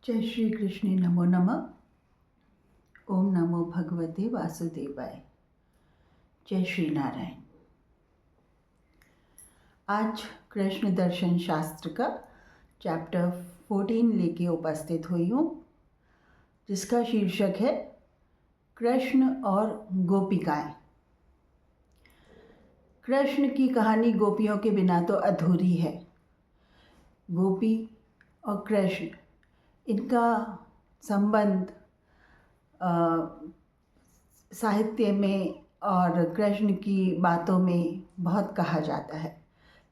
जय श्री कृष्ण नमो नमः। ओम नमो भगवते वासुदेवाय। जय श्री नारायण। आज कृष्ण दर्शन शास्त्र का चैप्टर 14 लेके उपस्थित हुई हूँ, जिसका शीर्षक है कृष्ण और गोपिकाएं। कृष्ण की कहानी गोपियों के बिना तो अधूरी है। गोपी और कृष्ण, इनका संबंध साहित्य में और कृष्ण की बातों में बहुत कहा जाता है।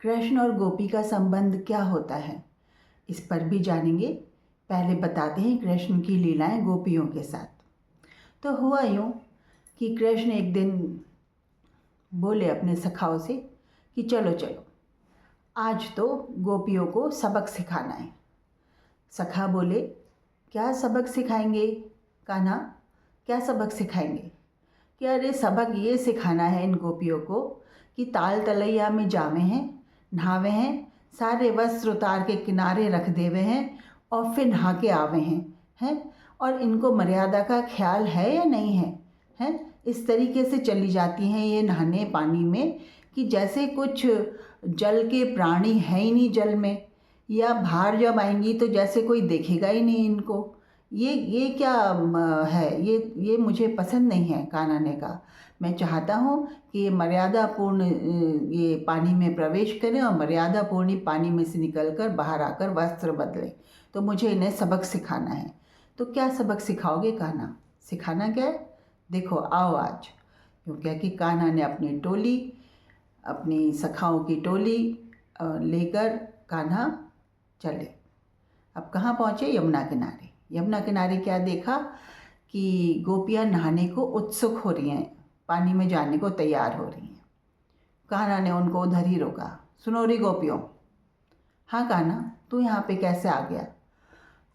कृष्ण और गोपी का संबंध क्या होता है, इस पर भी जानेंगे। पहले बताते हैं कृष्ण की लीलाएं गोपियों के साथ। तो हुआ यूँ कि कृष्ण एक दिन बोले अपने सखाओं से कि चलो चलो, आज तो गोपियों को सबक सिखाना है। सखा बोले, क्या सबक सिखाएंगे कान्हा, क्या सबक सिखाएंगे? कि अरे सबक ये सिखाना है इन गोपियों को कि ताल तलैया में जावे हैं, नहावे हैं, सारे वस्त्र उतार के किनारे रख देवे हैं और फिर नहा के आवे हैं। और इनको मर्यादा का ख्याल है या नहीं है? हैं इस तरीके से चली जाती हैं ये नहाने पानी में कि जैसे कुछ जल के प्राणी है ही नहीं जल में, या बाहर जब आएंगी तो जैसे कोई देखेगा ही नहीं इनको। ये क्या है? ये मुझे पसंद नहीं है। कान्हा ने कहा, मैं चाहता हूँ कि ये मर्यादापूर्ण ये पानी में प्रवेश करें और मर्यादापूर्ण पानी में से निकलकर बाहर आकर वस्त्र बदलें। तो मुझे इन्हें सबक सिखाना है। तो क्या सबक सिखाओगे कान्हा? सिखाना क्या है? देखो आओ आज। क्योंकि कि कान्हा ने अपनी टोली, अपनी सखाओं की टोली लेकर कान्हा चले। अब कहाँ पहुँचे? यमुना किनारे। यमुना किनारे क्या देखा कि गोपियाँ नहाने को उत्सुक हो रही हैं, पानी में जाने को तैयार हो रही हैं। कान्हा ने उनको उधर ही रोका। सुनो रे गोपियों। हाँ कान्हा, तू यहाँ पे कैसे आ गया?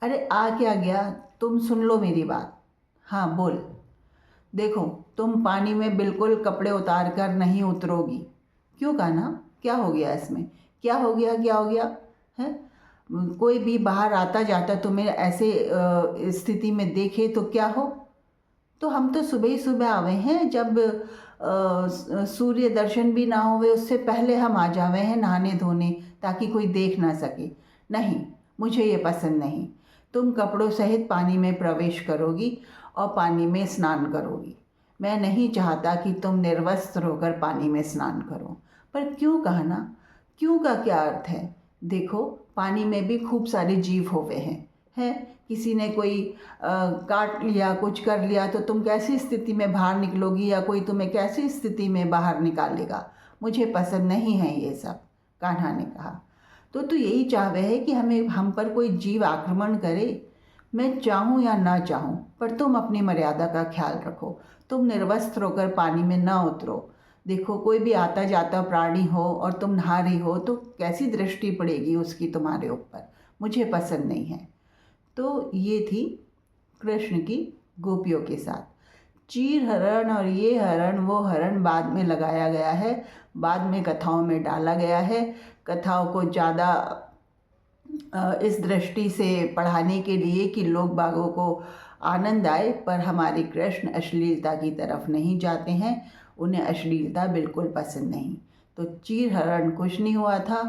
अरे आ क्या गया, तुम सुन लो मेरी बात। हाँ बोल। देखो, तुम पानी में बिल्कुल कपड़े उतार कर नहीं उतरोगी। क्यों कान्हा, क्या हो गया इसमें? क्या हो गया, क्या हो गया है? कोई भी बाहर आता जाता तुम्हें ऐसे स्थिति में देखे तो क्या हो? तो हम तो सुबह ही सुबह आवे हैं, जब सूर्य दर्शन भी ना होवे उससे पहले हम आ जावे हैं नहाने धोने, ताकि कोई देख ना सके। नहीं, मुझे ये पसंद नहीं। तुम कपड़ों सहित पानी में प्रवेश करोगी और पानी में स्नान करोगी। मैं नहीं चाहता कि तुम निर्वस्त्र होकर पानी में स्नान करो। पर क्यों कहना? क्यों का क्या अर्थ है? देखो, पानी में भी खूब सारे जीव होवे हैं। किसी ने कोई काट लिया, कुछ कर लिया, तो तुम कैसी स्थिति में बाहर निकलोगी, या कोई तुम्हें कैसी स्थिति में बाहर निकालेगा? मुझे पसंद नहीं है ये सब, कान्हा ने कहा। तो तू यही चाहवे है कि हम पर कोई जीव आक्रमण करे? मैं चाहूँ या ना चाहूँ, पर तुम अपनी मर्यादा का ख्याल रखो। तुम निर्वस्त्र होकर पानी में ना उतरो। देखो, कोई भी आता जाता प्राणी हो और तुम नहा रही हो तो कैसी दृष्टि पड़ेगी उसकी तुम्हारे ऊपर। मुझे पसंद नहीं है। तो ये थी कृष्ण की गोपियों के साथ। चीर हरण और ये हरण वो हरण बाद में लगाया गया है, बाद में कथाओं में डाला गया है। कथाओं को ज़्यादा इस दृष्टि से पढ़ाने के लिए कि लोग बागों को आनंद आए, पर हमारे कृष्ण अश्लीलता की तरफ नहीं जाते हैं। उन्हें अश्लीलता बिल्कुल पसंद नहीं। तो चीर हरण कुछ नहीं हुआ था,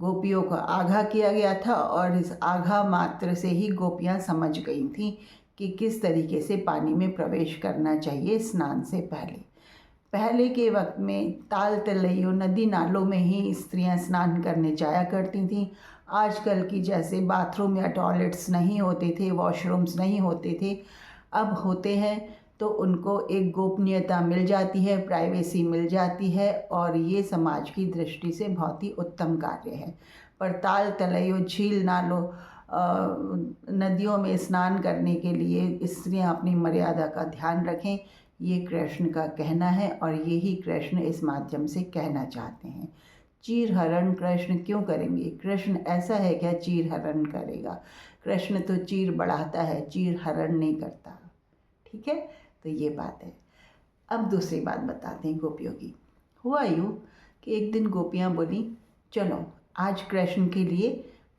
गोपियों को आगाह किया गया था, और इस आगाह मात्र से ही गोपियाँ समझ गई थीं कि किस तरीके से पानी में प्रवेश करना चाहिए स्नान से पहले। पहले के वक्त में ताल तलैयों, नदी नालों में ही स्त्रियां स्नान करने जाया करती थीं। आजकल की जैसे बाथरूम या टॉयलेट्स नहीं होते थे, वॉशरूम्स नहीं होते थे, अब होते हैं। तो उनको एक गोपनीयता मिल जाती है, प्राइवेसी मिल जाती है, और ये समाज की दृष्टि से बहुत ही उत्तम कार्य है। पर ताल तलैयों, झील नालों, नदियों में स्नान करने के लिए स्त्रियां अपनी मर्यादा का ध्यान रखें, ये कृष्ण का कहना है, और यही कृष्ण इस माध्यम से कहना चाहते हैं। चीर हरण कृष्ण क्यों करेंगे? कृष्ण ऐसा है क्या चीर हरण करेगा? कृष्ण तो चीर बढ़ाता है, चीर हरण नहीं करता। ठीक है, तो ये बात है। अब दूसरी बात बताते हैं गोपियों की। हुआ यूँ कि एक दिन गोपियाँ बोली, चलो आज कृष्ण के लिए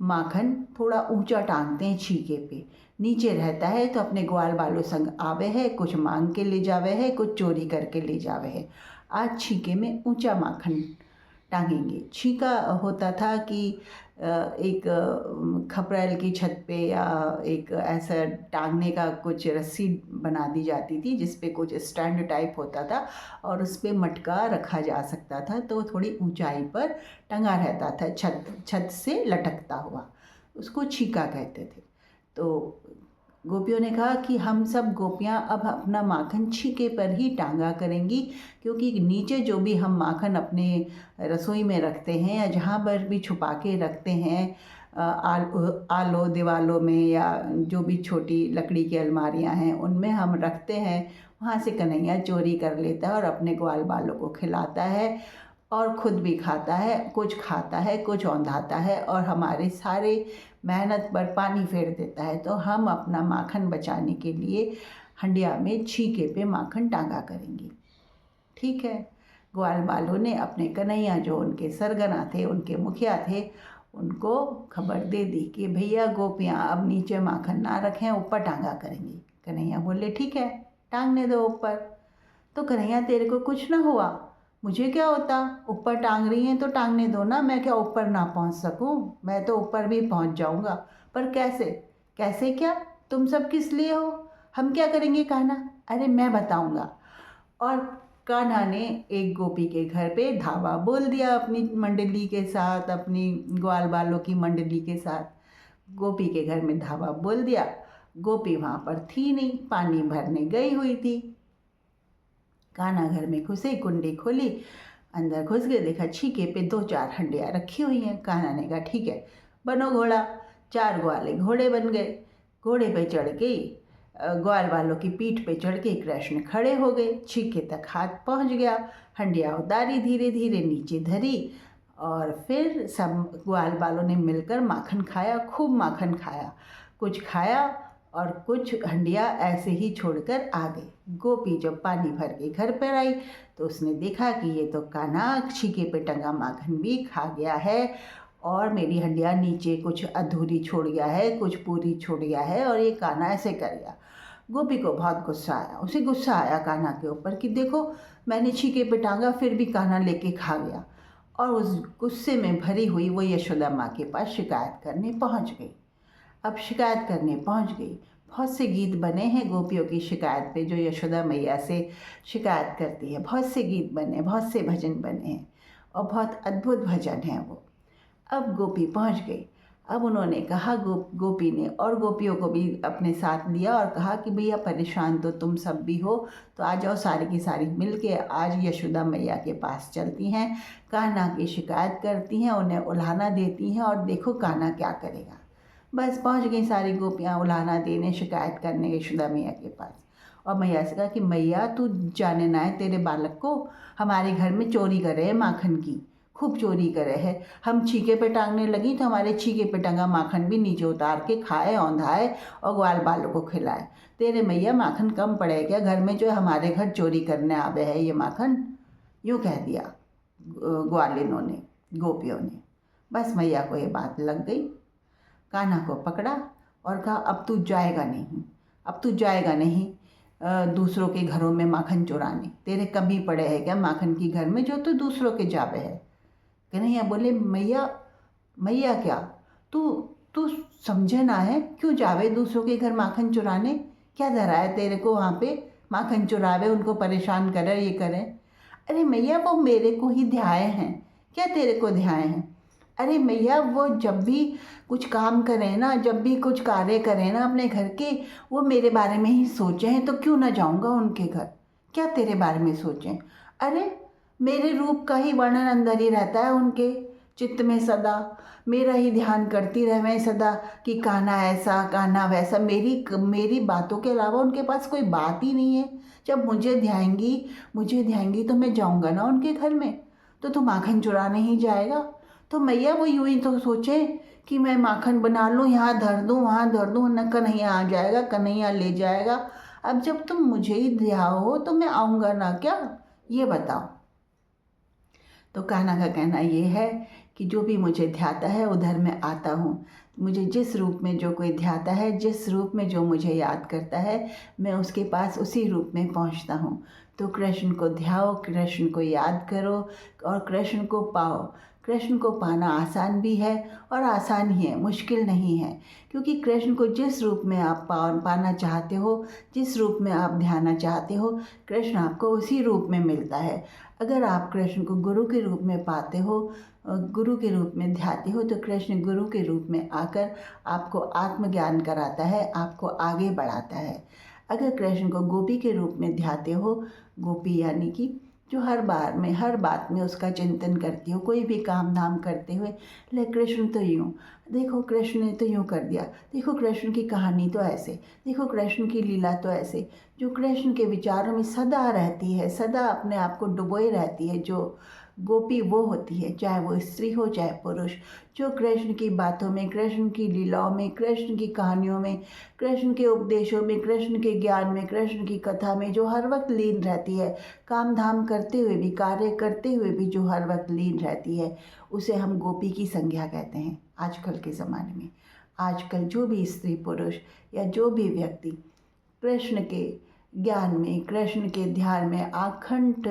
माखन थोड़ा ऊंचा टांगते हैं छीके पे, नीचे रहता है तो अपने ग्वाल बालों संग आवे है, कुछ मांग के ले जावे है, कुछ चोरी करके ले जावे है। आज छीके में ऊंचा माखन टांगेंगे। छीका होता था कि एक खपरेल की छत पे या एक ऐसा टांगने का कुछ रस्सी बना दी जाती थी जिस पे कुछ स्टैंड टाइप होता था और उस पे मटका रखा जा सकता था, तो थोड़ी ऊंचाई पर टंगा रहता था, छत से लटकता हुआ, उसको छीका कहते थे। तो गोपियों ने कहा कि हम सब गोपियाँ अब अपना माखन छीके पर ही टांगा करेंगी, क्योंकि नीचे जो भी हम माखन अपने रसोई में रखते हैं या जहाँ पर भी छुपा के रखते हैं, आलो दीवालों में या जो भी छोटी लकड़ी की अलमारियाँ हैं उनमें हम रखते हैं, वहाँ से कन्हैया चोरी कर लेता है और अपने ग्वाल बालों को खिलाता है और खुद भी खाता है, कुछ औंधाता है और हमारे सारे मेहनत पर पानी फेर देता है। तो हम अपना माखन बचाने के लिए हंडिया में छीके पे माखन टांगा करेंगे। ठीक है। ग्वाल बालों ने अपने कन्हैया जो उनके सरगना थे, उनके मुखिया थे, उनको खबर दे दी कि भैया गोपियाँ अब नीचे माखन ना रखें, ऊपर टांगा करेंगी। कन्हैया बोले ठीक है, टांगने दो ऊपर। तो कन्हैया तेरे को कुछ ना हुआ, मुझे क्या होता, ऊपर टांग रही हैं तो टांगने दो ना, मैं क्या ऊपर ना पहुंच सकूं, मैं तो ऊपर भी पहुंच जाऊंगा। पर कैसे? कैसे क्या? तुम सब किस लिए हो? हम क्या करेंगे कान्हा? अरे मैं बताऊंगा। और कान्हा ने एक गोपी के घर पे धावा बोल दिया अपनी मंडली के साथ, अपनी ग्वाल बालों की मंडली के साथ। गोपी के घर में धावा बोल दिया। गोपी वहाँ पर थी नहीं, पानी भरने गई हुई थी। कान्हा घर में घुसे, कुंडी खोली, अंदर घुस गए, देखा छीके पे 2-4 हंडियाँ रखी हुई हैं। कान्हा ने कहा ठीक है, बनो घोड़ा। 4 ग्वाले घोड़े बन गए। घोड़े पे चढ़ के ग्वाल वालों की पीठ पे चढ़ के कृष्ण खड़े हो गए। छीके तक हाथ पहुंच गया, हंडिया उतारी, धीरे धीरे नीचे धरी और फिर सब ग्वाल वालों ने मिलकर माखन खाया, खूब माखन खाया। कुछ खाया और कुछ हंडिया ऐसे ही छोड़कर आ गई। गोपी जब पानी भर के घर पर आई तो उसने देखा कि ये तो कान्हा छीके पे टंगा माखन भी खा गया है और मेरी हंडिया नीचे कुछ अधूरी छोड़ गया है, कुछ पूरी छोड़ गया है और ये कान्हा ऐसे कर गया। गोपी को बहुत गुस्सा आया, उसे गुस्सा आया कान्हा के ऊपर कि देखो मैंने छीके पे टांगा फिर भी कान्हा लेके खा गया। और उस गुस्से में भरी हुई वो यशोदा माँ के पास शिकायत करने पहुँच गई। अब शिकायत करने पहुँच गई। बहुत से गीत बने हैं गोपियों की शिकायत पे, जो यशोदा मैया से शिकायत करती है। बहुत से गीत बने, बहुत से भजन बने हैं और बहुत अद्भुत भजन हैं वो। अब गोपी पहुँच गई। अब उन्होंने कहा, गोपी ने और गोपियों को भी अपने साथ लिया और कहा कि भैया परेशान तो तुम सब भी हो, तो आ जाओ सारी की सारी मिल के आज यशोदा मैया के पास चलती हैं, कान्हा की शिकायत करती हैं, उन्हें उल्हाना देती हैं और देखो कान्हा क्या करेगा। बस पहुंच गई सारी गोपियां उल्हाना देने, शिकायत करने यशोदा मैया के पास। और मैया से कहा कि मैया तू जाने ना है, तेरे बालक को हमारे घर में चोरी करे है माखन की, खूब चोरी करे है। हम छीके पे टांगने लगी तो हमारे छीके पे टंगा माखन भी नीचे उतार के खाए, औंधाए और ग्वाल बालों को खिलाए। तेरे मैया माखन कम पड़े क्या घर में जो हमारे घर चोरी करने आवे है ये माखन? यूँ कह दिया ग्वालिनों ने, गोपियों ने। बस मैया को ये बात लग गई। कान्हा को पकड़ा और कहा अब तू जाएगा नहीं, अब तू जाएगा नहीं दूसरों के घरों में माखन चुराने। तेरे कभी पड़े है क्या माखन की घर में जो तू दूसरों के जावे है? कन्हैया बोले मैया, मैया क्या तू तू समझे ना है, क्यों जावे दूसरों के घर माखन चुराने? क्या धरा है तेरे को वहाँ पे माखन चुरावे, उनको परेशान करे, ये करे? अरे मैया वो मेरे को ही ध्याए हैं, क्या तेरे को ध्याए हैं? अरे मैया वो जब भी कुछ काम करें ना, जब भी कुछ कार्य करें ना अपने घर के, वो मेरे बारे में ही सोचे हैं, तो क्यों ना जाऊंगा उनके घर? क्या तेरे बारे में सोचें? अरे मेरे रूप का ही वर्णन अंदर ही रहता है उनके चित्त में सदा, मेरा ही ध्यान करती रहे सदा कि कान्हा ऐसा कान्हा वैसा। मेरी बातों के अलावा उनके पास कोई बात ही नहीं है। जब मुझे ध्याएंगी तो मैं जाऊंगा ना उनके घर में, तो माखन चुराने ही जाएगा। तो मैया वो यूं ही तो सोचे कि मैं माखन बना लूँ, यहाँ धर दूँ वहाँ धर दूँ, न कन्हैया आ जाएगा, कन्हैया ले जाएगा। अब जब तुम मुझे ही ध्याओ तो मैं आऊँगा ना क्या? ये बताओ। तो कान्हा का कहना ये है कि जो भी मुझे ध्याता है उधर मैं आता हूँ। मुझे जिस रूप में जो कोई ध्याता है, जिस रूप में जो मुझे याद करता है, मैं उसके पास उसी रूप में पहुँचता हूँ। तो कृष्ण को ध्याओ, कृष्ण को याद करो और कृष्ण को पाओ। कृष्ण को पाना आसान भी है और आसान ही है, मुश्किल नहीं है। क्योंकि कृष्ण को जिस रूप में आप पाना चाहते हो, जिस रूप में आप ध्याना चाहते हो, कृष्ण आपको उसी रूप में मिलता है। अगर आप कृष्ण को गुरु के रूप में पाते हो, गुरु के रूप में ध्याते हो, तो कृष्ण गुरु के रूप में आकर आपको आत्मज्ञान कराता है, आपको आगे बढ़ाता है। अगर कृष्ण को गोपी के रूप में ध्याते हो, गोपी यानी कि जो हर बात में उसका चिंतन करती हो, कोई भी काम धाम करते हुए, ले कृष्ण तो यूँ, देखो कृष्ण ने तो यूँ कर दिया, देखो कृष्ण की कहानी तो ऐसे, देखो कृष्ण की लीला तो ऐसे, जो कृष्ण के विचारों में सदा रहती है, सदा अपने आप को डुबोए रहती है, जो गोपी वो होती है, चाहे वो स्त्री हो चाहे पुरुष, जो कृष्ण की बातों में, कृष्ण की लीलाओं में, कृष्ण की कहानियों में, कृष्ण के उपदेशों में, कृष्ण के ज्ञान में, कृष्ण की कथा में जो हर वक्त लीन रहती है, काम धाम करते हुए भी, कार्य करते हुए भी जो हर वक्त लीन रहती है, उसे हम गोपी की संज्ञा कहते हैं। आजकल के ज़माने में, आजकल जो भी स्त्री पुरुष या जो भी व्यक्ति कृष्ण के ज्ञान में, कृष्ण के ध्यान में अखंड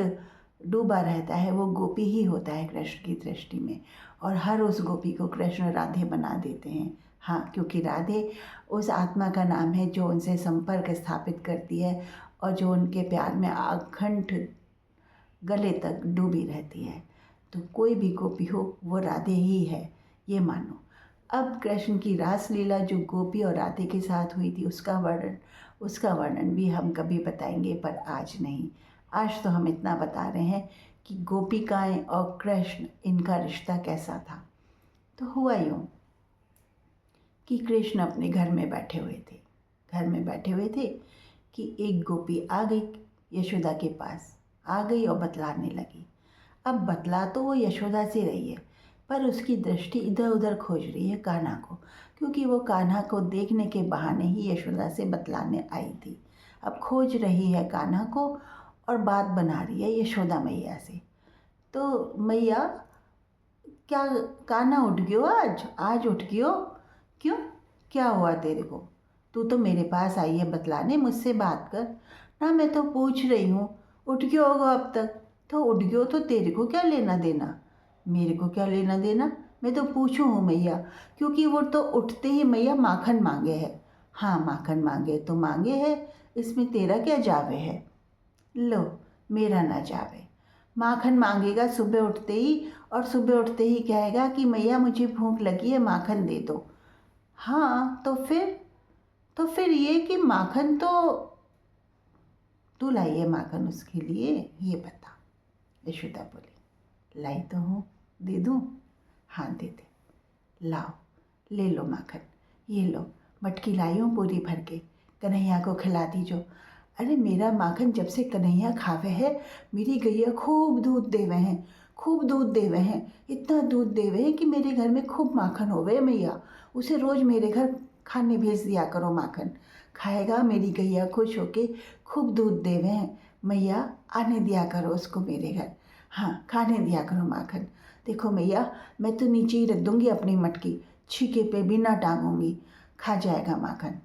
डूबा रहता है, वो गोपी ही होता है कृष्ण की दृष्टि में। और हर उस गोपी को कृष्ण राधे बना देते हैं। हाँ, क्योंकि राधे उस आत्मा का नाम है जो उनसे संपर्क स्थापित करती है और जो उनके प्यार में अखंड गले तक डूबी रहती है। तो कोई भी गोपी हो वो राधे ही है, ये मानो। अब कृष्ण की रासलीला जो गोपी और राधे के साथ हुई थी, उसका वर्णन भी हम कभी बताएंगे, पर आज नहीं। आज तो हम इतना बता रहे हैं कि गोपिकाएं और कृष्ण, इनका रिश्ता कैसा था। तो हुआ यूँ कि कृष्ण अपने घर में बैठे हुए थे कि एक गोपी आ गई यशोदा के पास, आ गई और बतलाने लगी। अब बतला तो वो यशोदा से रही है, पर उसकी दृष्टि इधर उधर खोज रही है कान्हा को, क्योंकि वो कान्हा को देखने के बहाने ही यशोदा से बतलाने आई थी। अब खोज रही है कान्हा को और बात बना रही है यशोदा मैया से। तो मैया, क्या कान्हा उठ गयो आज उठ गयो? क्यों, क्या हुआ तेरे को? तू तो मेरे पास आई है बतलाने, मुझसे बात कर ना। मैं तो पूछ रही हूँ, उठ गयो होगा अब तक। तो उठ गयो तो तेरे को क्या लेना देना? मेरे को क्या लेना देना? मैं तो पूछूँ हूँ मैया, क्योंकि वो तो उठते ही मैया माखन मांगे है। हाँ, माखन मांगे तो मांगे है, इसमें तेरा क्या जावे है? लो, मेरा ना जावे। माखन मांगेगा सुबह उठते ही, और सुबह उठते ही कहेगा कि मैया मुझे भूख लगी है, माखन दे दो। हाँ, तो फिर ये कि माखन तो तू लाई है, माखन उसके लिए, ये बता। यशोदा बोली, लाई तो हूँ, दे दूँ? हाँ, दे दे। लाओ, ले लो माखन, ये लो, मटकी लाई हूँ पूरी भर के, कन्हैया को खिला दीजो। अरे मेरा माखन जब से कन्हैया खावे है, मेरी गैया खूब दूध देवे हैं, खूब दूध देवे हैं, इतना दूध देवे हैं कि मेरे घर में खूब माखन होवे मैया। उसे रोज़ मेरे घर खाने भेज दिया करो, माखन खाएगा, मेरी गैया खुश होके खूब दूध देवे हैं मैया, आने दिया करो उसको मेरे घर। हाँ, खाने दिया करो माखन। देखो मैया, मैं तो नीचे ही रख दूँगी अपनी मटकी, छीके पे भी ना टांगूंगी, खा जाएगा माखन।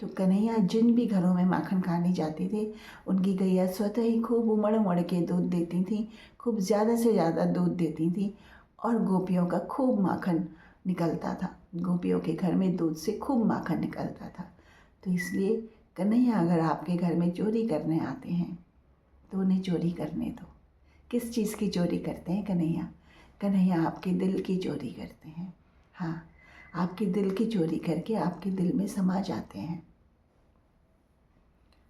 तो कन्हैया जिन भी घरों में माखन खाने जाते थे, उनकी गैया स्वतः ही खूब उमड़ उमड़ के दूध देती थी, खूब ज़्यादा से ज़्यादा दूध देती थी, और गोपियों का खूब माखन निकलता था। गोपियों के घर में दूध से खूब माखन निकलता था। तो इसलिए कन्हैया अगर आपके घर में चोरी करने आते हैं तो उन्हें चोरी करने दो। किस चीज़ की चोरी करते हैं कन्हैया? कन्हैया आपके दिल की चोरी करते हैं। हाँ, आपके दिल की चोरी करके आपके दिल में समा जाते हैं,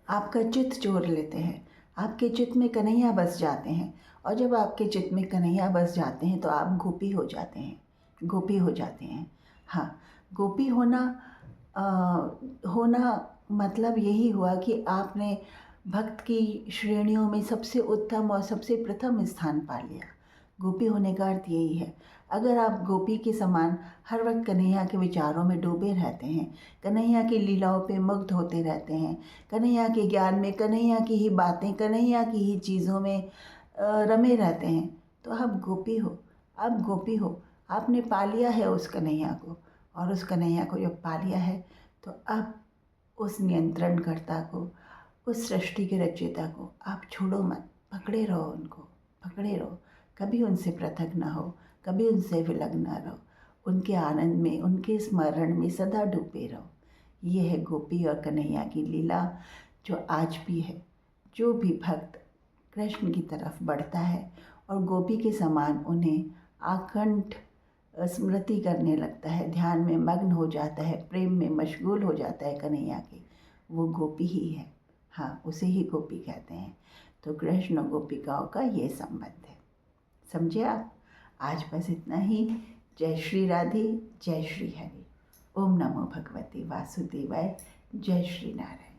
आपका चित्त चोर लेते हैं, आपके चित्त में कन्हैया बस जाते हैं। और जब आपके चित्त में कन्हैया बस जाते हैं तो आप गोपी हो जाते हैं, गोपी हो जाते हैं। हाँ, गोपी होना मतलब यही हुआ कि आपने भक्त की श्रेणियों में सबसे उत्तम और सबसे प्रथम स्थान पा लिया। गोपी होने का अर्थ यही है। अगर आप गोपी के समान हर वक्त कन्हैया के विचारों में डूबे रहते हैं, कन्हैया की लीलाओं पे मुग्ध होते रहते हैं, कन्हैया के ज्ञान में, कन्हैया की ही बातें, कन्हैया की ही चीज़ों में रमे रहते हैं, तो आप गोपी हो, आप गोपी हो। आपने पा लिया है उस कन्हैया को, और उस कन्हैया को जब पा लिया है तो अब उस नियंत्रणकर्ता को, उस सृष्टि के रचयिता को आप छोड़ो मत, पकड़े रहो उनको, पकड़े रहो। कभी उनसे पृथक ना हो, कभी उनसे विलग ना रहो, उनके आनंद में, उनके स्मरण में सदा डूबे रहो। ये है गोपी और कन्हैया की लीला, जो आज भी है। जो भी भक्त कृष्ण की तरफ बढ़ता है और गोपी के समान उन्हें आकंठ स्मृति करने लगता है, ध्यान में मग्न हो जाता है, प्रेम में मशगूल हो जाता है कन्हैया के, वो गोपी ही है। हाँ, उसे ही गोपी कहते हैं। तो कृष्ण और गोपिकाओं का ये संबंध है। समझे आप? आज बस इतना ही। जय श्री राधे, जय श्री हरि। ओम नमो भगवते वासुदेवाय। जय श्री नारायण।